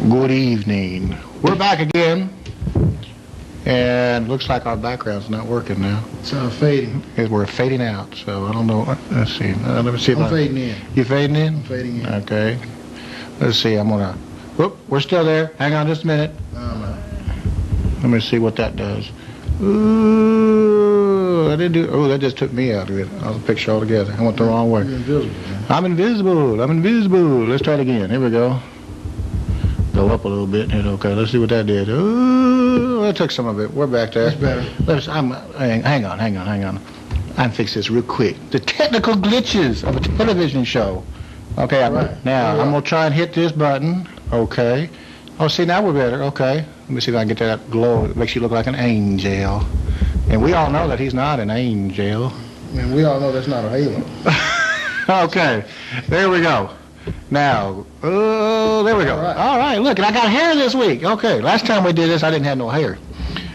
Good evening. We're back again, and looks like our background's not working now. It's fading. We're fading out, so I don't know. Let's see. Let me see if I'm fading in. You fading in? I'm fading in. Okay. Let's see. I'm gonna. Whoop. We're still there. Hang on just a minute. Let me see what that does. Ooh, I didn't do. Oh, that just took me out of it. Out of the picture altogether. I went the wrong way. You're invisible, man. I'm invisible. I'm invisible. Let's try it again. Here we go. Go up a little bit. Okay, let's see what that did. Ooh, that took some of it. We're back there. That's better. Hang on. I can fix this real quick. The technical glitches of a television show. Okay, now I'm going to try and hit this button. Okay. Oh, see, now we're better. Okay. Let me see if I can get that glow. It makes you look like an angel. And we all know that he's not an angel. And we all know that's not a halo. Okay. There we go. Now, there we go. All right, look, and I got hair this week. Okay, last time we did this, I didn't have no hair.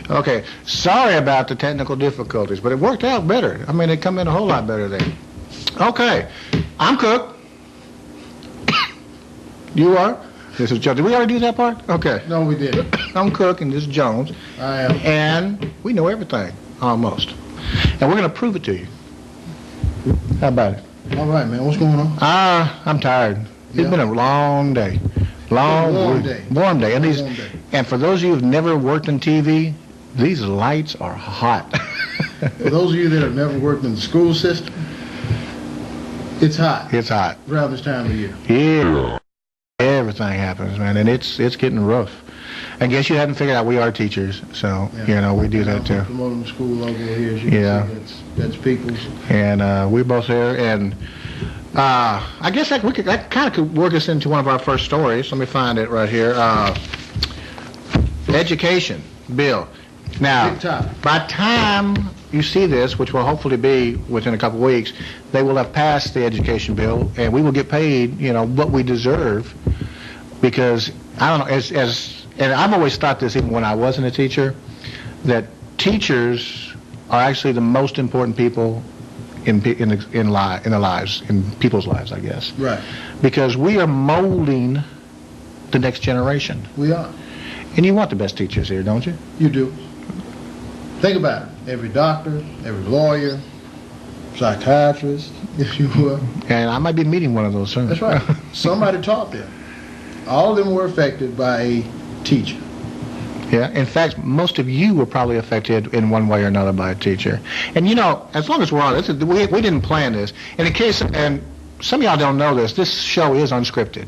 Okay, sorry about the technical difficulties, but it worked out better. I mean, it come in a whole lot better then. Okay, I'm Cook. You are? This is Jones. Did we already do that part? Okay. No, we didn't. I'm Cook, and this is Jones. I am. And we know everything, almost. And we're going to prove it to you. How about it? All right, man. What's going on? I'm tired. It's been a long day. Warm day. And for those of you who've never worked in TV, these lights are hot. For those of you that have never worked in the school system, it's hot. It's hot. Around this time of year. Yeah. Everything happens, man, and it's getting rough. I guess you hadn't figured out we are teachers, so we do that too. Promoting the school logo here, as you can see, that's Peoples. And we're both there, and I guess that kind of could work us into one of our first stories. Let me find it right here. Education bill. Now, by the time you see this, which will hopefully be within a couple of weeks, they will have passed the education bill, and we will get paid, what we deserve, because I don't know, and I've always thought this even when I wasn't a teacher, that teachers are actually the most important people in people's lives, I guess. Right. Because we are molding the next generation. We are. And you want the best teachers here, don't you? You do. Think about it. Every doctor, every lawyer, psychiatrist, if you will. And I might be meeting one of those soon. That's right. Somebody taught them. All of them were affected by a teacher. Yeah. In fact, most of you were probably affected in one way or another by a teacher. And as long as we're on this, we didn't plan this. And in case, and some of y'all don't know this show is unscripted.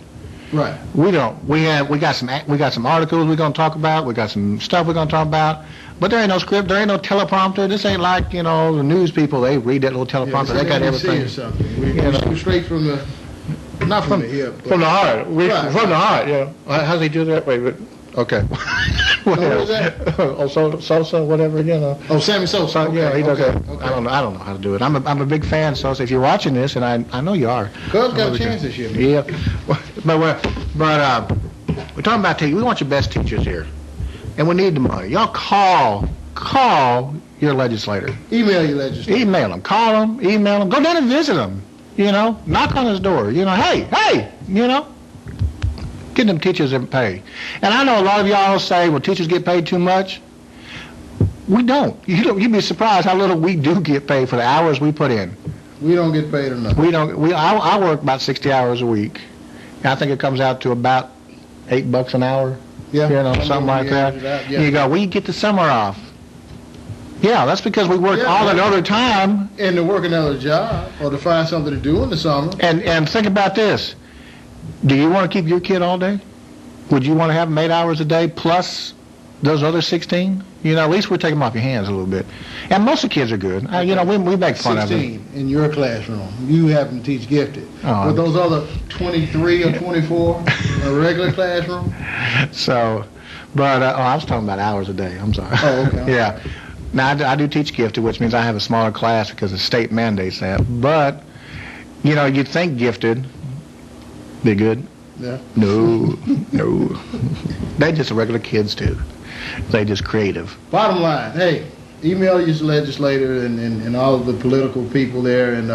Right. We don't. We got some articles we're gonna talk about. We got some stuff we're gonna talk about. But there ain't no script. There ain't no teleprompter. This ain't like the news people. They read that little teleprompter. They got everything. We straight from the. Not from the hip. From the heart. From the heart. Yeah. How's he do that? Wait. Okay. What was that? Sosa, whatever, Oh, Sammy Sosa. Okay. Yeah, he does that. Okay. I don't know how to do it. I'm a big fan, Sosa. If you're watching this, and I know you are. Cubs got a chance this year. Yeah. But we're talking about teachers. We want your best teachers here, and we need the money. Y'all call your legislator. Email your legislator. Email them. Call them. Email them. Go down and visit them. Knock on his door. Hey. Get them teachers that pay. And I know a lot of y'all say, well, teachers get paid too much. We don't. You'd be surprised how little we do get paid for the hours we put in. We don't get paid enough. We don't. I work about 60 hours a week. And I think it comes out to about $8 an hour. Yeah. Something like that. Yeah. You go, we get the summer off. Yeah, that's because we work all that other time. And to work another job or to find something to do in the summer. And think about this. Do you want to keep your kid all day? Would you want to have them 8 hours a day plus those other 16, at least we're taking them off your hands a little bit. And most of the kids are good. We make fun of them. 16 in your classroom. You happen to teach gifted. But those other 23 or 24 in a regular classroom? So, but I was talking about hours a day. I'm sorry. Oh, okay. Yeah. Now, I do teach gifted, which means I have a smaller class because the state mandates that. But, you'd think gifted, they're good. Yeah. No. They're just regular kids, too. They're just creative. Bottom line, hey, email your legislator and all of the political people there and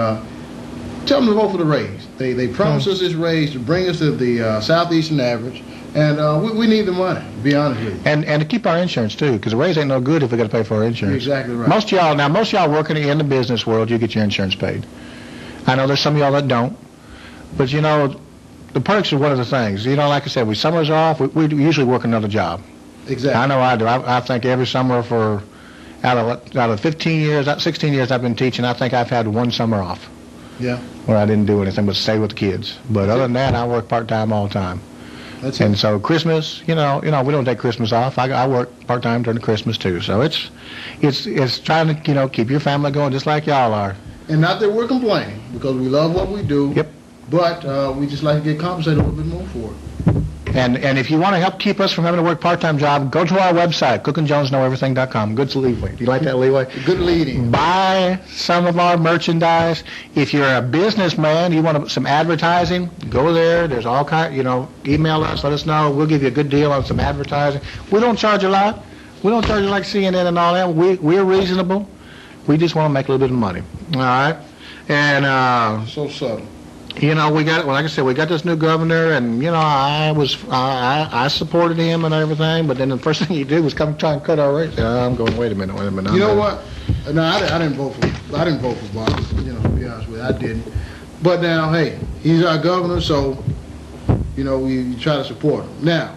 tell them to vote for the raise. They promised us this raise to bring us to the southeastern average, and we need the money, to be honest with you. And to keep our insurance, too, because the raise ain't no good if we got to pay for our insurance. You're exactly right. Most of y'all working in the business world, you get your insurance paid. I know there's some of y'all that don't, but, the perks are one of the things. Like I said, we summers off, we usually work another job. Exactly. I know I do. I think every summer for out of 15 years, 16 years I've been teaching, I think I've had one summer off. Yeah. Where I didn't do anything but stay with the kids. But other than that, I work part-time all the time. That's it. And so Christmas, we don't take Christmas off. I work part-time during Christmas too. So it's trying to, keep your family going just like y'all are. And not that we're complaining, because we love what we do. Yep. But we just like to get compensated a little bit more for it. And if you want to help keep us from having to work part-time job, go to our website, cookandjonesknoweverything.com. Good leeway. Do you like that leeway? Good leading. Buy some of our merchandise. If you're a businessman, you want some advertising, go there. There's all kinds, email us, let us know. We'll give you a good deal on some advertising. We don't charge a lot. We don't charge you like CNN and all that. We're reasonable. We just want to make a little bit of money. All right? And so subtle. we got, like I said, we got this new governor, and I supported him and everything. But then the first thing he did was come try and cut our rates. I'm going, wait a minute. You know what? No, I didn't vote for Bob. To be honest with you, I didn't. But now, hey, he's our governor, so we try to support him. Now,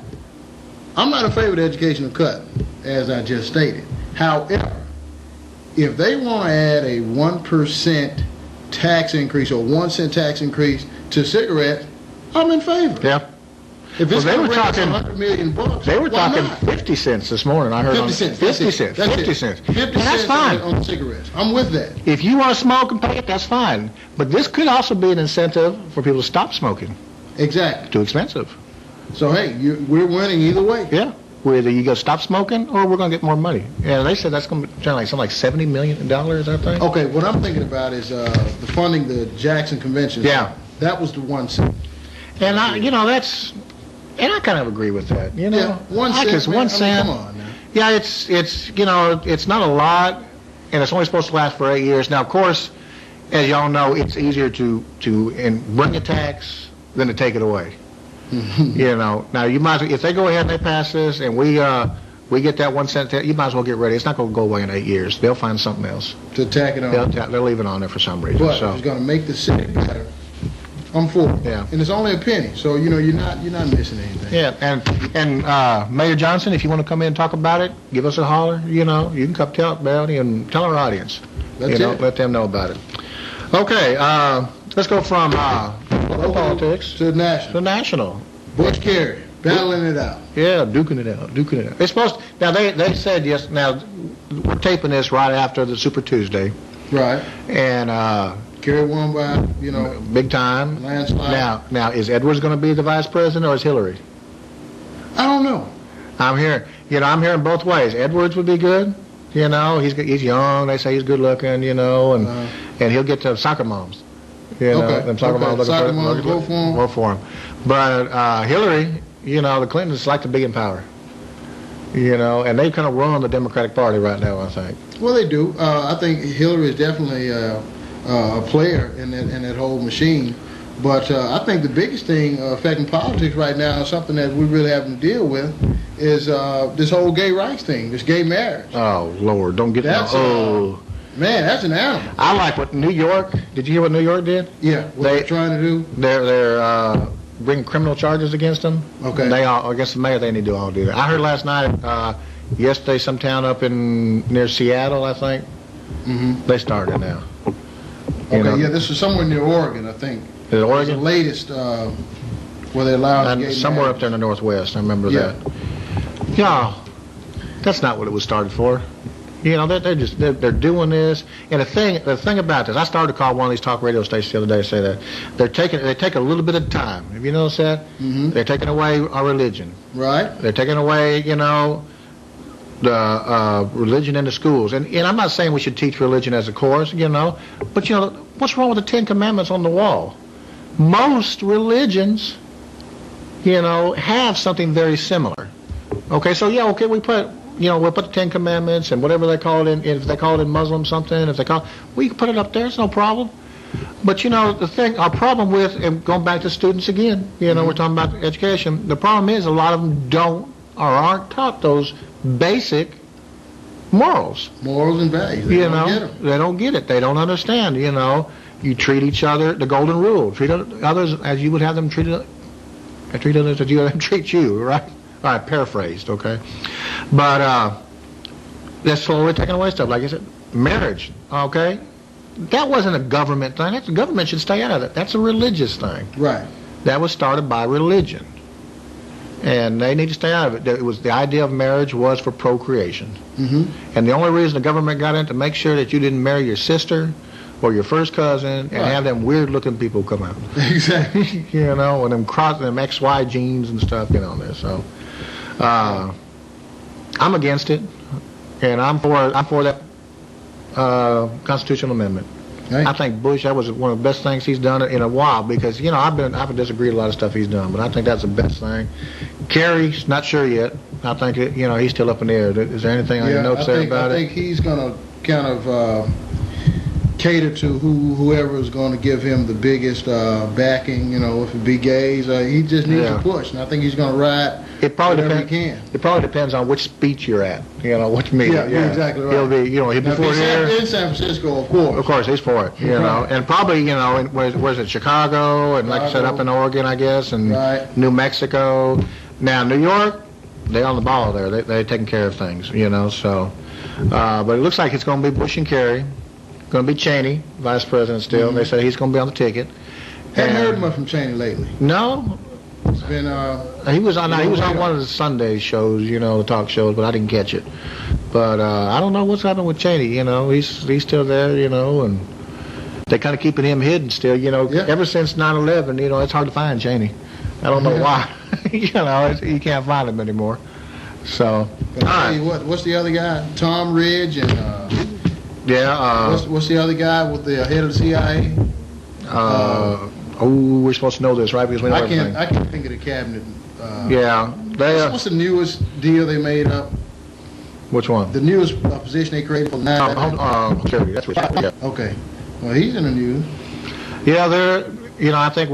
I'm not in favor of the educational cut, as I just stated. However, if they want to add a 1% tax increase or 1 cent tax increase to cigarettes, I'm in favor. Yeah. If it's they were talking talking $100 million, they were why talking not? 50 cents this morning. I heard 50 cents. 50 cents. 50 cents. 50 and that's cents fine. on cigarettes. I'm with that. If you want to smoke and pay it, that's fine. But this could also be an incentive for people to stop smoking. Exactly. Too expensive. So hey, we're winning either way. Yeah. Whether you go stop smoking or we're going to get more money. And they said that's going to be something like $70 million, I think. Okay, what I'm thinking about is the funding the Jackson Convention. Yeah. That was the 1 cent. And I kind of agree with that. Yeah, 1 cent. It's 1 cent. Come on now. Yeah, it's not a lot, and it's only supposed to last for 8 years. Now, of course, as y'all know, it's easier to bring a tax than to take it away. Now you might, if they go ahead and they pass this, and we get that 1 cent, you might as well get ready. It's not going to go away in 8 years. They'll find something else to tack it on. They'll leave it on there for some reason. But if it's going to make the city better, I'm for it. Yeah. And it's only a penny, so you're not missing anything. Yeah, and Mayor Johnson, if you want to come in and talk about it, give us a holler. You can come tell Melanie and tell our audience. That's it. Let them know about it. Okay, let's go from local politics to national. Butch Carey battling it out. Yeah, duking it out. It's supposed to, now they said yes. Now we're taping this right after the Super Tuesday. Right. And Kerry won by big time. Landslide. Now is Edwards going to be the vice president or is Hillary? I don't know. I'm hearing both ways. Edwards would be good. He's young. They say he's good looking. And he'll get to soccer moms. Them soccer moms vote for him. But Hillary, the Clintons like to be in power. And they kind of run the Democratic Party right now, I think. Well, they do. I think Hillary is definitely a player in that whole machine. But I think the biggest thing affecting politics right now, something that we really having to deal with, is this whole gay rights thing, this gay marriage. Oh, Lord, don't get that. Man, that's an animal. I like what New York, did you hear what New York did? Yeah, what they're trying to do? They're bringing criminal charges against them. Okay. Against the mayor, they need to all do that. I heard last night, yesterday, some town up near Seattle, I think, they started now. Okay, this was somewhere near Oregon, I think. Is it Oregon? The latest where they allowed somewhere up there in the Northwest, I remember that. Yeah. That's not what it was started for. You know, they're doing this. And the thing about this, I started to call one of these talk radio stations the other day and say that they take a little bit of time. Have you noticed that? Mm-hmm. They're taking away our religion. Right. They're taking away, you know, the religion in the schools. And I'm not saying we should teach religion as a course, you know, but you know, what's wrong with the Ten Commandments on the wall? Most religions, you know, have something very similar. Okay, so yeah, okay, we'll put the Ten Commandments and whatever they call it if they call it in Muslim something, we can put it up there, it's no problem. But you know, our problem with, and going back to students again, you know, we're talking about education, the problem is a lot of them don't or aren't taught those basic morals. Morals and values. They don't get it. They don't understand, you know. You treat each other, the golden rule, treat others as you would have them treat others as you would have them treat you, right? All right, paraphrased, okay? But they're slowly taking away stuff. Like I said, marriage, okay? That wasn't a government thing. The government should stay out of it. That's a religious thing. Right. That was started by religion. And they need to stay out of it. The idea of marriage was for procreation. Mm-hmm. And the only reason the government got in to make sure that you didn't marry your sister or your first cousin and have them weird-looking people come out. Exactly. You know, and them XY genes and stuff, you know, there. So, I'm against it, and I'm for that constitutional amendment. Right. I think Bush, that was one of the best things he's done in a while, because you know I've disagreed a lot of stuff he's done, but I think that's the best thing. Kerry's not sure yet. I think he's still up in the air. Is there anything on your notes there about it? I think he's going to kind of cater to whoever is going to give him the biggest backing. You know, if it be gays, he just needs to push, and I think he's going to ride. It probably whatever he can. It probably depends on which speech you're at. You know, which meeting. Yeah, exactly right. He'll be, he'll be for here. In San Francisco, of course. Of course, he's for it. You know, and probably where's it? Chicago, and like I said, up in Oregon, I guess, and New Mexico. Now, New York, they're on the ball there. They're taking care of things. You know, so. But it looks like it's going to be Bush and Kerry. Going to be Cheney, vice president still. Mm-hmm. They say he's going to be on the ticket. Haven't heard much from Cheney lately. No. It's been he was on one of the Sunday shows, you know, the talk shows, but I didn't catch it. But I don't know what's happening with Cheney. You know, he's still there, you know, and they kind of keeping him hidden still. You know, ever since 9/11, you know, it's hard to find Cheney. I don't know why. You know, you can't find him anymore. So, but I'll tell you what's the other guy? Tom Ridge and what's the other guy with the head of the CIA? We're supposed to know this, right? Because we know everything. I can't think of the cabinet. What's the newest deal they made up? Which one? The newest position they created for 9/11. Kerry, that's what. Yeah. Okay. Well, he's in the news. Yeah, I think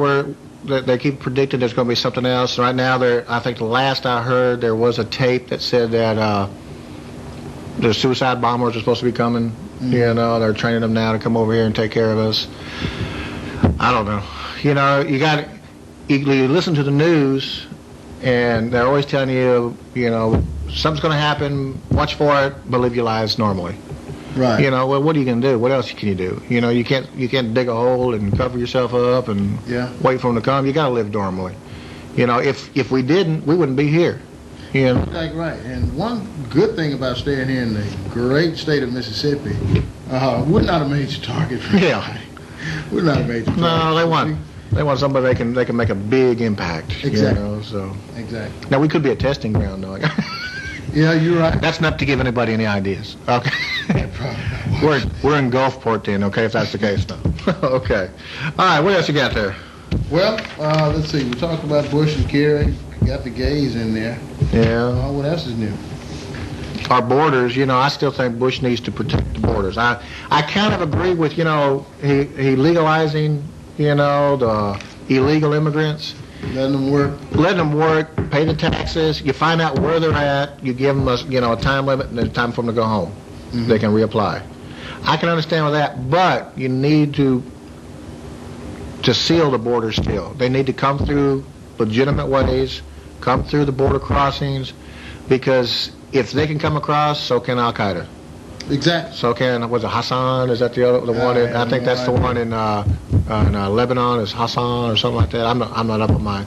they keep predicting there's going to be something else. Right now, I think the last I heard, there was a tape that said that the suicide bombers are supposed to be coming. Mm-hmm. You know, they're training them now to come over here and take care of us. I don't know. You know, you listen to the news, and they're always telling you, you know, something's going to happen. Watch for it. But live your lives normally. Right. You know, well, what are you going to do? What else can you do? You know, you can't dig a hole and cover yourself up and wait for them to come. You got to live normally. You know, if we didn't, we wouldn't be here. You know. Like right. And one good thing about staying here in the great state of Mississippi, we're not a major target for anybody. We're not a major target. No, they want somebody they can make a big impact. Exactly. You know, so. Exactly. Now we could be a testing ground, though. Yeah, you're right. That's not to give anybody any ideas. Okay. We're in Gulfport then, okay, if that's the case now. Okay. All right, what else you got there? Well, let's see. We talked about Bush and Kerry. Got the gays in there. Yeah. What else is new? Our borders, you know, I still think Bush needs to protect the borders. I kind of agree with, you know, he legalizing, you know, the illegal immigrants. Letting them work, pay the taxes. You find out where they're at. You give them a time limit, and it's time for them to go home. Mm-hmm. They can reapply. I can understand with that, but you need to seal the border still. They need to come through legitimate ways, come through the border crossings, because if they can come across, so can Al Qaeda. Exactly. So can, was it Hassan? Is that the one? I think that's the one in Lebanon. Is Hassan or something like that? I'm not up on my.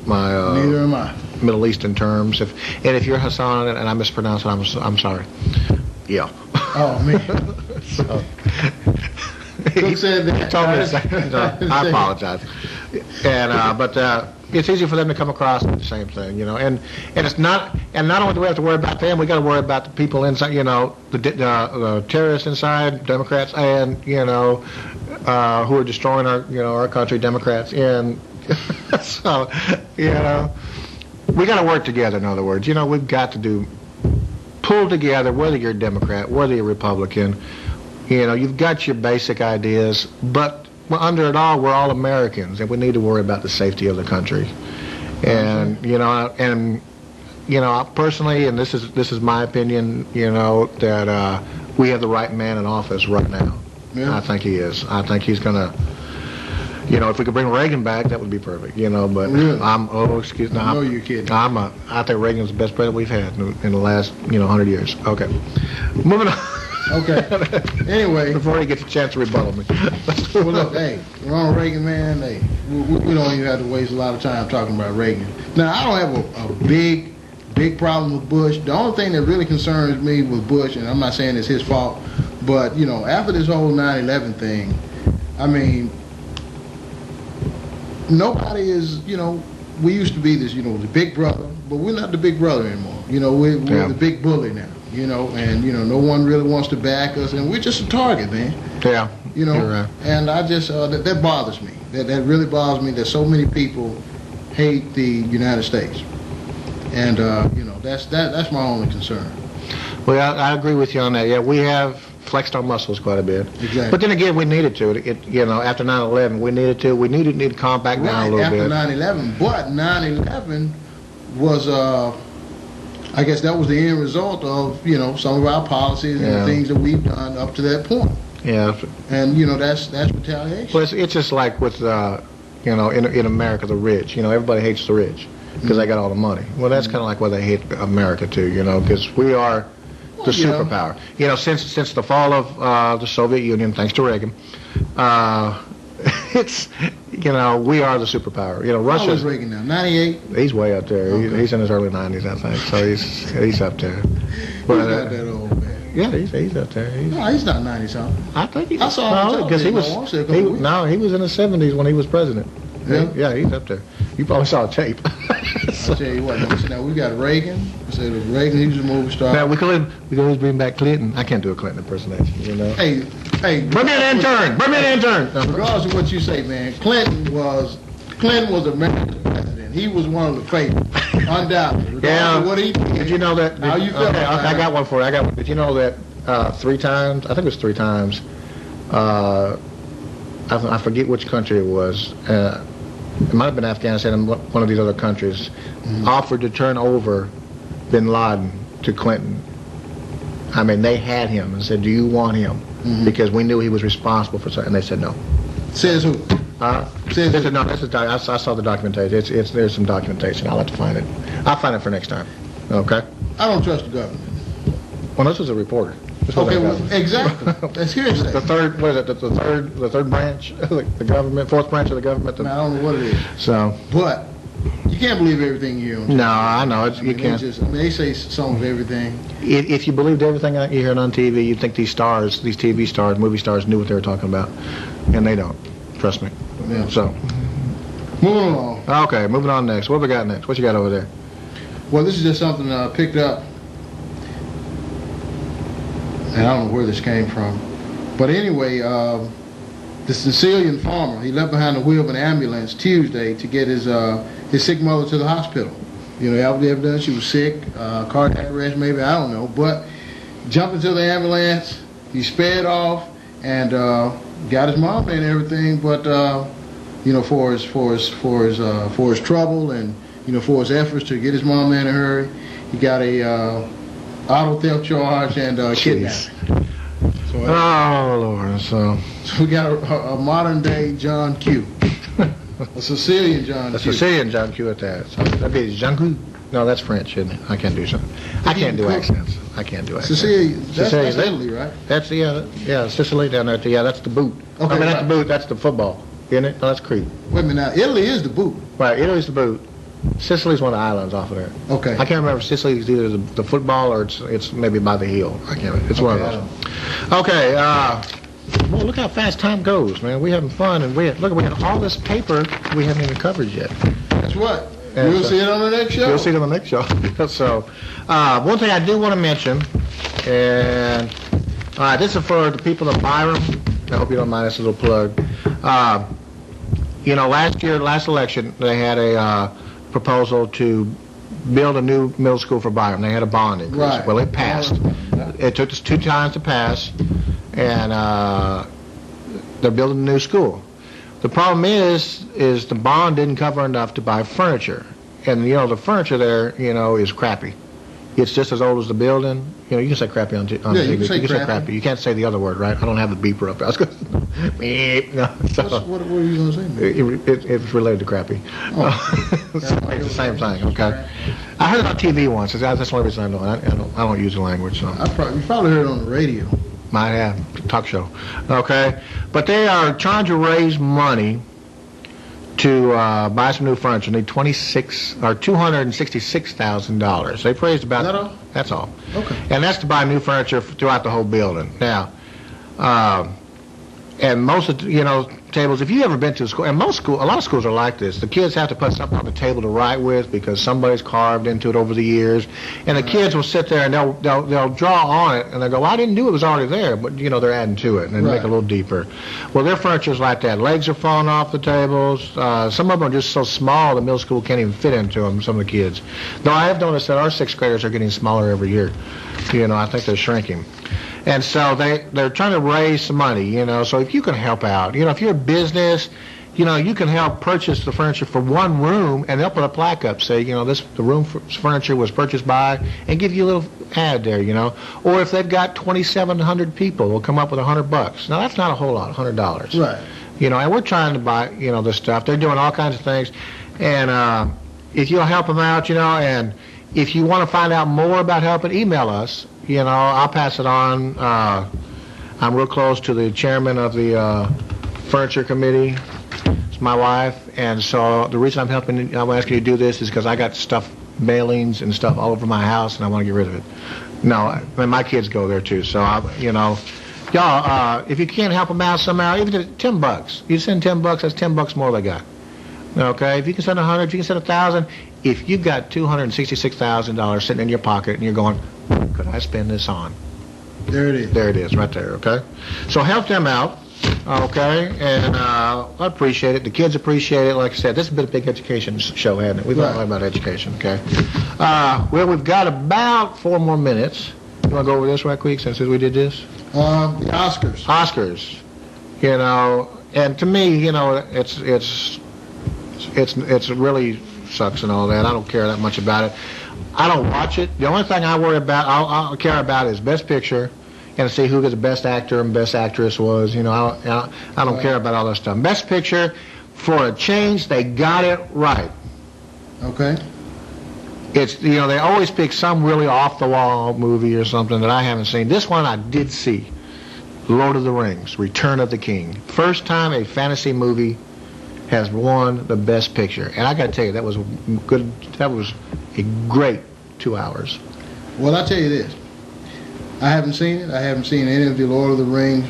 Neither am I. Middle Eastern terms. And if you're Hassan and I mispronounce it, I'm sorry. Yeah. Oh, man. So, Who said that? He told me to say, I apologize. And but it's easy for them to come across with the same thing, And it's not. And not only do we have to worry about them, we got to worry about the people inside. The terrorists inside, Democrats, and who are destroying our country, Democrats. And so we got to work together. In other words, we've got to pull together. Whether you're a Democrat, whether you're a Republican. You've got your basic ideas, but under it all, we're all Americans, and we need to worry about the safety of the country. And personally, and this is my opinion, that we have the right man in office right now. Yeah. I think he is. I think he's gonna. If we could bring Reagan back, that would be perfect. But really? Excuse me. No, you're kidding. I think Reagan's the best president we've had in the last 100 years. Okay, moving on. Okay. Anyway, before he gets a chance to rebuttal me. Well, look, hey, Ronald Reagan, man. Hey, we don't even have to waste a lot of time talking about Reagan. Now, I don't have a big problem with Bush. The only thing that really concerns me with Bush, and I'm not saying it's his fault, but after this whole 9/11 thing, I mean, nobody is, we used to be this, the big brother, but we're not the big brother anymore. We're the big bully now. And no one really wants to back us, and we're just a target, man. Yeah. You're right. And I just that bothers me. That really bothers me that so many people hate the United States, and that's my only concern. Well, I agree with you on that. Yeah, we have flexed our muscles quite a bit. Exactly. But then again, we needed to. After 9/11, we needed to. We need to calm back down a little bit. After 9/11, but 9/11 was I guess that was the end result of some of our policies and the things that we've done up to that point. Yeah. And that's retaliation. Well, it's just like with in America, the rich. Everybody hates the rich because they got all the money. Well, that's kind of like why they hate America too. Because we are the superpower. Since the fall of the Soviet Union, thanks to Reagan, it's we are the superpower. Russia. How old is Reagan now? 98. He's way up there. Okay. He's in his early 90s, I think. So he's up there. But, he's not that old, man. Yeah, he's up there. No, he's not 90 something. I think he. I saw him because he was. He was in his 70s when he was president. Yeah, yeah, he's up there. You probably saw a tape. I'll tell you what. Now we got Reagan. Reagan, he was a movie star. Now we could always bring back Clinton. I can't do a Clinton impersonation. Hey, bring me an intern. Bring me an intern. Regardless of what you say, man, Clinton was America's president. He was one of the favorites, undoubtedly. Yeah. What he did. Did you know that? How you feel? Okay, I got one for you. Did you know that 3 times? I think it was 3 times. I forget which country it was. It might have been Afghanistan and one of these other countries offered to turn over bin Laden to Clinton. I mean, they had him and said, "Do you want him?" Because we knew he was responsible for something. And they said no. Says who? Says who? No, I saw the documentation. There's some documentation. I'll have to find it. I'll find it for next time. Okay. I don't trust the government. Well, this was a reporter. Okay, well, exactly. That's hearsay. The third, what is it? The third branch, the government, fourth branch of the government. I don't know what it is. So, but you can't believe everything you hear on TV. No, I know you can't. They say some of everything. If you believed everything you heard on TV, you'd think these stars, these TV stars, movie stars, knew what they were talking about, and they don't. Trust me. Yeah. So, moving along. Okay, moving on next. What have we got next? What you got over there? Well, this is just something I picked up. And I don't know where this came from. But anyway, the Sicilian farmer, he left behind the wheel of an ambulance Tuesday to get his sick mother to the hospital. After the evidence, she was sick, cardiac arrest maybe, I don't know. But jumped into the ambulance, he sped off and got his mom and everything. But for his trouble and for his efforts to get his mom in a hurry, he got a auto theft charge and kidnapping. So, oh Lord! So we got a modern day John Q. A Sicilian John Q. A Sicilian John Q at that. So that'd be Jean Q. No, that's French, isn't it? I can't do something. I can't do accents. I can't do accents. Sicilian. That's Italy, right? That's Sicily down there. Yeah, that's the boot. Okay, that's the boot. That's the football, isn't it? No, that's Crete. Wait a minute. Now, Italy is the boot. Right, Italy's the boot. Sicily's one of the islands off of there. Okay. I can't remember if Sicily's either the football or it's maybe by the hill. I can't remember. It's one of those. Okay, well, look how fast time goes, man. We having fun, and we got all this paper we haven't even covered yet. That's what. You'll see it on the next show. You'll see it on the next show. So, one thing I do want to mention, and this is for the people of Byram. I hope you don't mind this little plug. Last election, they had a proposal to build a new middle school for Byram. They had a bond increase. Right. Well, it passed. It took us 2 times to pass, and they're building a new school. The problem is the bond didn't cover enough to buy furniture, and the furniture there, is crappy. It's just as old as the building. You can say crappy on TV. You can say crappy. You can't say the other word, right? I don't have the beeper up there. I was going to beep. No. So, what were you going to say? It's related to crappy. Oh. It's the same thing. Okay. I heard it on TV once. That's the only reason I know it. I don't use the language. So. You probably heard it on the radio. Might have talk show. Okay, but they are trying to raise money to buy some new furniture. They need $266,000. They praised about. Is that all? That's all. Okay. And that's to buy new furniture throughout the whole building. Now, and most of tables. If you ever been to a school, and a lot of schools are like this. The kids have to put something on the table to write with because somebody's carved into it over the years, and the kids will sit there and they'll draw on it and they'll go, "Well, I didn't do it; it was already there." But they're adding to it and make it a little deeper. Well, their furniture's like that. Legs are falling off the tables. Some of them are just so small the middle school can't even fit into them. Some of the kids. Though I have noticed that our 6th graders are getting smaller every year. I think they're shrinking. And so they're trying to raise some money, so if you can help out, if you're a business, you can help purchase the furniture for one room, and they'll put a plaque up, say, the room furniture was purchased by, and give you a little ad there, Or if they've got 2,700 people, they'll come up with $100. Now, that's not a whole lot, $100. Right. And we're trying to buy, this stuff. They're doing all kinds of things. And if you'll help them out, and if you want to find out more about helping, email us. I'll pass it on. I'm real close to the chairman of the furniture committee. It's my wife, and so the reason I'm asking you to do this is because I got stuff, mailings and stuff all over my house, and I want to get rid of it. No, and my kids go there too. So y'all, if you can't help them out somehow, even $10. You send $10, that's $10 more they got. Okay, if you can send 100, if you can send 1,000, if you've got $266,000 sitting in your pocket and you're going, what could I spend this on? There it is. There it is, right there. Okay, so help them out. Okay, and I appreciate it. The kids appreciate it. Like I said, this has been a big education show, hasn't it? We've learned a lot about education. Okay. Well, we've got about 4 more minutes. You want to go over this right quick since we did this? The Oscars. Oscars. And to me, it's really sucks and all that. I don't care that much about it. I don't watch it. The only thing I worry about, I'll care about is Best Picture and see who the best actor and best actress was. I don't care about all that stuff. Best Picture, for a change, they got it right. Okay. It's they always pick some really off the wall movie or something that I haven't seen. This one I did see. Lord of the Rings, Return of the King. First time a fantasy movie has won the Best Picture. And I got to tell you, that was good. That was a great 2 hours. Well, I'll tell you this. I haven't seen it. I haven't seen any of the Lord of the Rings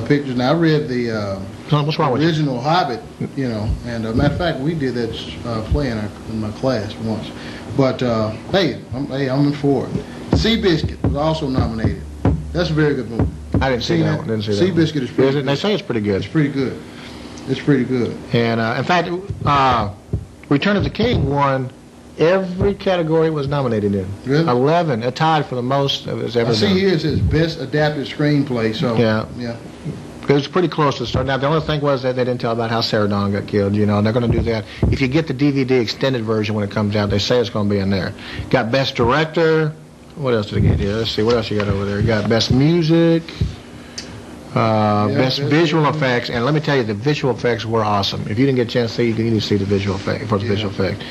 pictures. Now, I read the what's wrong with original Hobbit, and matter of fact, we did that play in my class once. But, hey, I'm in for it. Seabiscuit was also nominated. That's a very good movie. I didn't see that one. Seabiscuit is pretty good. They say it's pretty good. It's pretty good. It's pretty good. And, in fact, Return of the King won every category it was nominated in. Really? 11, a tied for the most of it's ever done. I see here it says Best Adapted Screenplay, so... Yeah. It was pretty close to the start. Now, the only thing was that they didn't tell about how Sarah Dawn got killed, and they're going to do that. If you get the DVD extended version when it comes out, they say it's going to be in there. Got Best Director. What else did I get here? Let's see. What else you got over there? You got Best Music. Best visual effects, and let me tell you, the visual effects were awesome. If you didn't get a chance to see, you need to see the visual effect. Visual effect.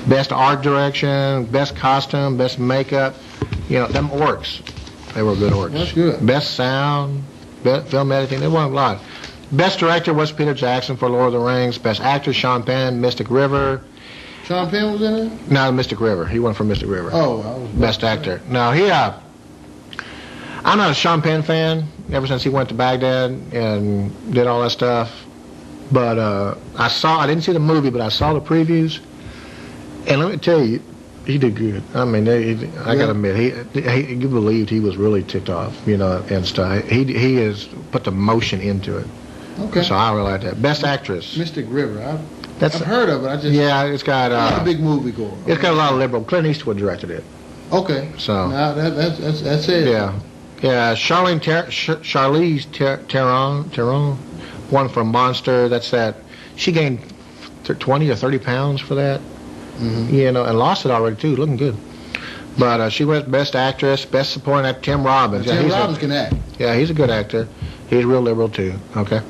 Best art direction, best costume, best makeup. Them orcs, they were good orcs. That's good. Best sound, best film editing, they won a lot. Best director was Peter Jackson for Lord of the Rings. Best actor, Sean Penn, Mystic River. Sean Penn was in it? No, Mystic River. He won for Mystic River. Oh, I was Best actor. No, I'm not a Sean Penn fan ever since he went to Baghdad and did all that stuff. But I didn't see the movie, but I saw the previews. And let me tell you, he did good. I mean, I got to admit, you believed he was really ticked off, and stuff. He has put the motion into it. Okay. So I really like that. Best actress. Mystic River. I've heard of it. It's got not a big movie goer. It's got a lot of liberal. Clint Eastwood directed it. Okay. So now that's it. Yeah. Charlize Theron won for Monster. That's that. She gained 20 or 30 pounds for that. Mm-hmm. And lost it already too. Looking good. But she went Best Actress, Best Supporting Actor, Tim Robbins. Tim Robbins can act. Yeah, he's a good actor. He's real liberal too. Okay.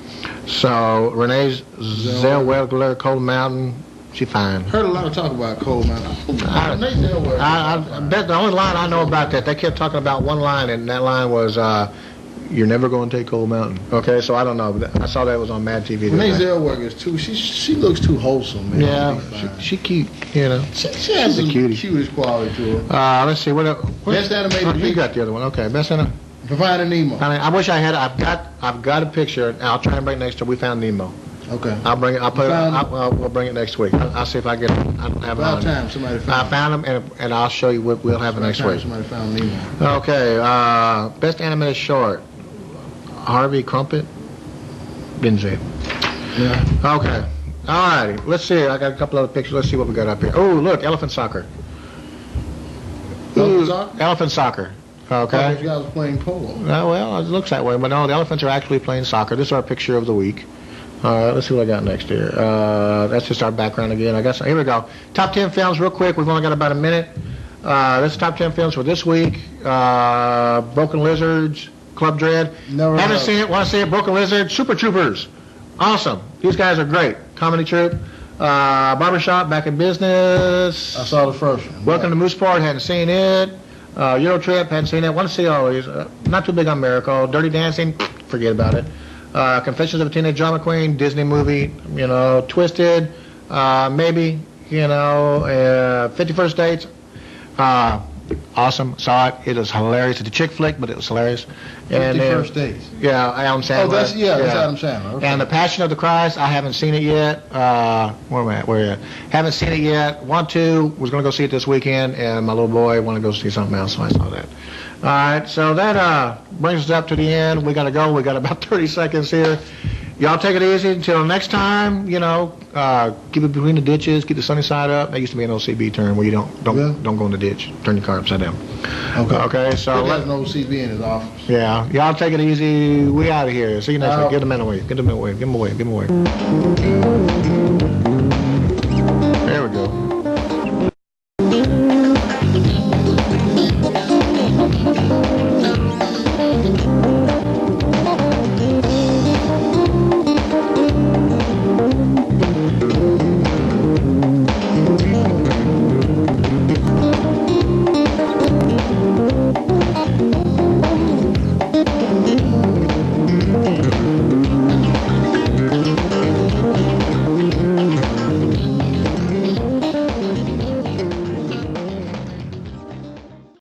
So Renee Zellweger, Cold Mountain. She fine. Heard a lot of talk about Cold Mountain. Renee Zellweger. I bet the only line I know about that, they kept talking about one line, and that line was, "You're never going to take Cold Mountain." Okay, so I don't know. But I saw that was on Mad TV. Renee Zellweger is too. She looks too wholesome, man. Yeah, she cute. She has some cutest quality to her. Let's see what Best animated. You got the other one. Okay, best animated. Finding Nemo. I mean, I wish I had. I've got a picture. I'll try and bring it next time. We found Nemo. Okay. I'll bring it. We'll bring it next week. I'll see if I get. I don't have about time somebody found. I found him, and I'll show you what we'll have it next week. Somebody found Nemo. Okay. Best animated short. Harvey Crumpet. Didn't see it. Yeah. Okay. All righty. Let's see. I got a couple other pictures. Let's see what we got up here. Oh, look, elephant soccer. Elephant soccer. Okay. You guys were playing polo. Well, it looks that way, but no, the elephants are actually playing soccer. This is our picture of the week. All right, let's see what I got next here. That's just our background again. I guess here we go. Top 10 films, real quick. We've only got about a minute. This is top 10 films for this week. Broken Lizards, Club Dread. Haven't seen it. Want to see it? Broken Lizards, Super Troopers. Awesome. These guys are great. Comedy troupe. Barbershop, Back in Business. I saw the first one. Welcome to Mooseport. Hadn't seen it. Euro Trip, hadn't seen it. Want to see all these. Not too big on Miracle. Dirty Dancing, forget about it. Confessions of a Teenage Drama Queen, Disney movie, Twisted, maybe, 51st Dates. Awesome. Saw it. It was hilarious. It's a chick flick, but it was hilarious. 51st Dates. Yeah, Adam Sandler. Oh, that's Adam Sandler. Okay. And The Passion of the Christ, I haven't seen it yet. Where am I at? Where are you at? Haven't seen it yet. Was going to go see it this weekend, and my little boy wanted to go see something else, so I saw that. All right, so that brings us up to the end. We got to go. We got about 30 seconds here. Y'all take it easy until next time. Keep it between the ditches. Keep the sunny side up. That used to be an OCB term where you don't go in the ditch. Turn your car upside down. Okay. So there's an OCB in his office. Yeah. Y'all take it easy. We out of here. See you next week. Get them away. Give them away.